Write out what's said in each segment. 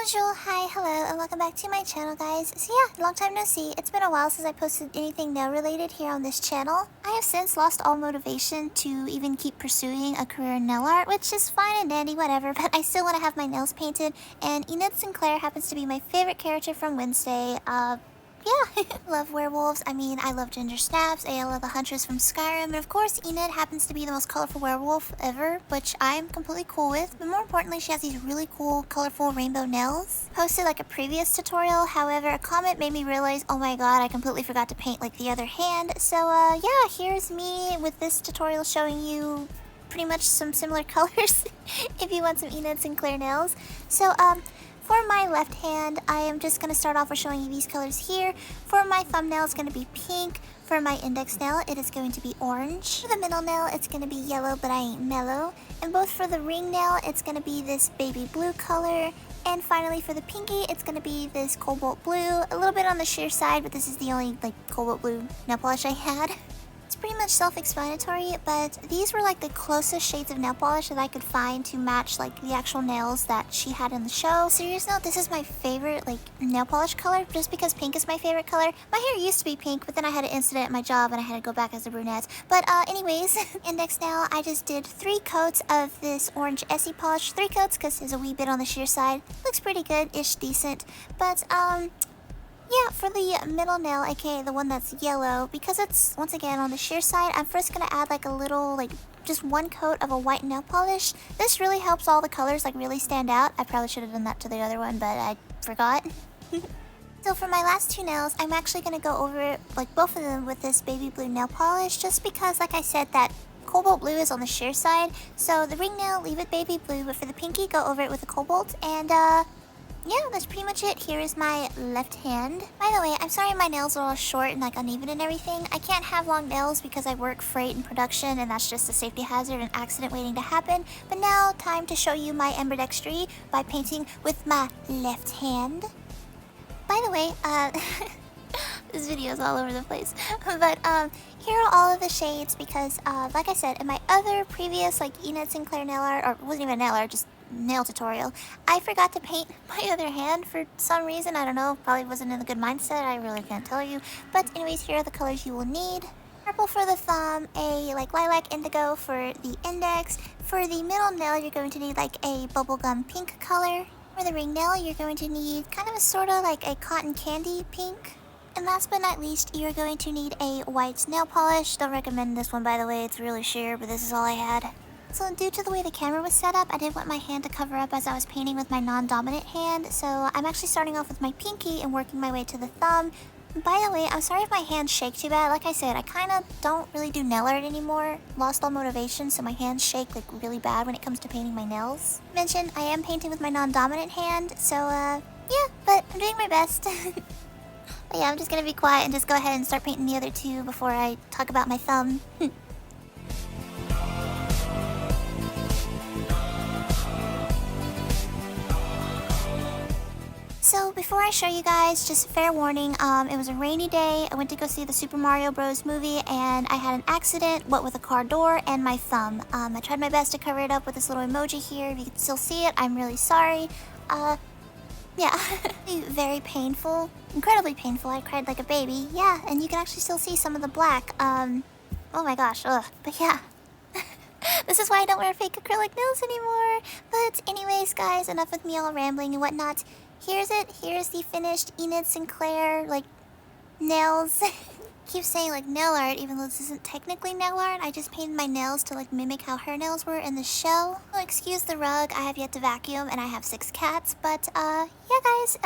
Bonjour, hi, hello, and welcome back to my channel, guys. So yeah, long time no see. It's been a while since I posted anything nail related here on this channel. I have since lost all motivation to even keep pursuing a career in nail art, which is fine and dandy, whatever, but I still want to have my nails painted, and Enid Sinclair happens to be my favorite character from Wednesday. Yeah, love werewolves. I mean, I love Ginger Snaps, Ayanah the Huntress from Skyrim, and of course, Enid happens to be the most colorful werewolf ever, which I'm completely cool with. But more importantly, she has these really cool, colorful rainbow nails. Posted like a previous tutorial, however, a comment made me realize, oh my god, I completely forgot to paint like the other hand. So, yeah, here's me with this tutorial showing you pretty much some similar colors if you want some Enid Sinclair nails. So, for my left hand, I am just going to start off with showing you these colors here. For my thumbnail, it's going to be pink. For my index nail, it is going to be orange. For the middle nail, it's going to be yellow, but I ain't mellow. And both for the ring nail, it's going to be this baby blue color. And finally, for the pinky, it's going to be this cobalt blue. A little bit on the sheer side, but this is the only cobalt blue nail polish I had. It's pretty much self-explanatory, but these were like the closest shades of nail polish that I could find to match like the actual nails that she had in the show. Serious note, this is my favorite nail polish color just because pink is my favorite color. My hair used to be pink, but then I had an incident at my job and I had to go back as a brunette. But anyways, index nail, I just did 3 coats of this orange essie polish. 3 coats because there's a wee bit on the sheer side. Looks pretty good-ish, decent. But yeah, for the middle nail, aka the one that's yellow, because it's, once again, on the sheer side, I'm first going to add like a little, just 1 coat of a white nail polish. This really helps all the colors really stand out. I probably should have done that to the other one, but I forgot. So for my last 2 nails, I'm actually going to go over it, both of them with this baby blue nail polish, just because, like I said, that cobalt blue is on the sheer side. So the ring nail, leave it baby blue, but for the pinky, go over it with the cobalt, and yeah, that's pretty much it. Here is my left hand. By the way, I'm sorry my nails are all short and uneven and everything. I can't have long nails because I work freight and production, and that's just a safety hazard and accident waiting to happen. But now, time to show you my ambidextry by painting with my left hand. By the way, this video is all over the place. But here are all of the shades because, like I said, in my other previous Enid Sinclair nail art, or it wasn't even nail art, just nail tutorial, I forgot to paint my other hand for some reason. I don't know, probably wasn't in a good mindset, I really can't tell you. But anyways, here are the colors you will need. Purple for the thumb, a lilac indigo for the index. For the middle nail, you're going to need a bubblegum pink color. For the ring nail, you're going to need kind of a sort of a cotton candy pink. And last but not least, you're going to need a white nail polish. Don't recommend this one, by the way, it's really sheer, but this is all I had. So due to the way the camera was set up, I didn't want my hand to cover up as I was painting with my non-dominant hand, so I'm actually starting off with my pinky and working my way to the thumb. By the way, I'm sorry if my hands shake too bad. Like I said, I kind of don't really do nail art anymore. Lost all motivation, so my hands shake really bad when it comes to painting my nails. Mentioned, I am painting with my non-dominant hand, so yeah, but I'm doing my best. But yeah, I'm just gonna be quiet and just go ahead and start painting the other 2 before I talk about my thumb. So before I show you guys, just fair warning, it was a rainy day. I went to go see the Super Mario Bros. Movie and I had an accident, what with a car door and my thumb. I tried my best to cover it up with this little emoji here. If you can still see it, I'm really sorry. Yeah, very painful, incredibly painful. I cried like a baby. Yeah, and you can actually still see some of the black. Oh my gosh, ugh. But yeah. This is why I don't wear fake acrylic nails anymore. But anyways, guys, enough with me all rambling and whatnot. Here's it. Here's the finished Enid Sinclair, nails. Keep saying, nail art, even though this isn't technically nail art. I just painted my nails to, mimic how her nails were in the show. Well, excuse the rug. I have yet to vacuum, and I have 6 cats. But, yeah, guys,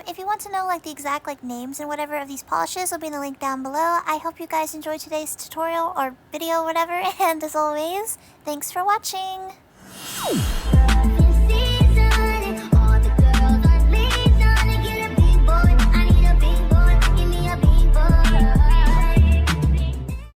if you want to know, the exact, names and whatever of these polishes, will be in the link down below. I hope you guys enjoyed today's tutorial or video, whatever. And as always, thanks for watching.